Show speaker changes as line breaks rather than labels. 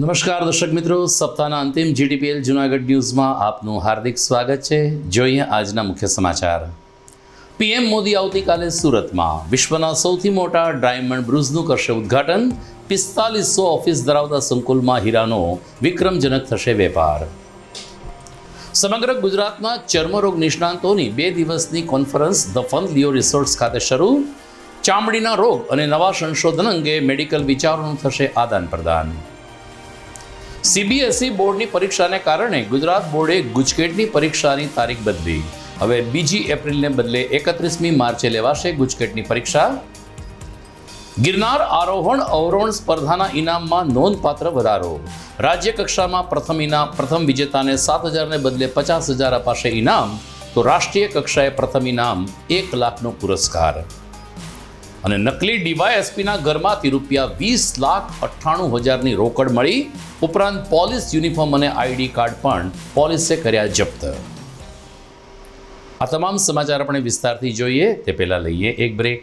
નમસ્કાર દર્શક મિત્રો, સપ્તાહના અંતિમ જીટીપીએલ જૂનાગઢ ન્યૂઝમાં આપનું હાર્દિક સ્વાગત છે. જોઈએ આજના મુખ્ય સમાચાર. પીએમ મોદી આવતીકાલે સુરતમાં વિશ્વના સૌથી મોટા ડાયમંડ બ્રુઝનું કરશે ઉદ્ઘાટન. 4500 ઓફિસ ધરાવતા સંકુલમાં હીરાનો વિક્રમજનક થશે વેપાર. સમગ્ર ગુજરાતમાં ચર્મરોગ નિષ્ણાંતોની 2 દિવસની conference the fun Leo resorts ખાતે શરૂ. ચામડીના રોગ અને નવા સંશોધન અંગે મેડિકલ વિચારોનું થશે આદાન પ્રદાન. સીબીએસઈ બોર્ડની પરીક્ષાને કારણે ગુજરાત બોર્ડે ગુજકેટની પરીક્ષાની તારીખ બદલી. હવે 2 એપ્રિલને બદલે 31મી માર્ચે લેવાશે ગુજકેટની પરીક્ષા. ગિરનાર આરોહણ અવરોહણ સ્પર્ધાના ઇનામમાં નોંધપાત્ર વધારો. રાજ્ય કક્ષામાં પ્રથમ વિજેતાને 7,000 ને બદલે 50,000 અપાશે ઇનામ, તો રાષ્ટ્રીય કક્ષાએ પ્રથમ ઇનામ 1 લાખનો પુરસ્કાર. અને નકલી ડીવાયએસપીના ઘરમાંથી ₹20,98,000ની રોકડ મળી. ઉપરાંત પોલીસ યુનિફોર્મ અને આઈડી કાર્ડ પણ પોલીસે કર્યા જપ્ત. આ તમામ સમાચાર આપણે વિસ્તારથી જોઈએ તે પહેલાં લઈએ એક બ્રેક.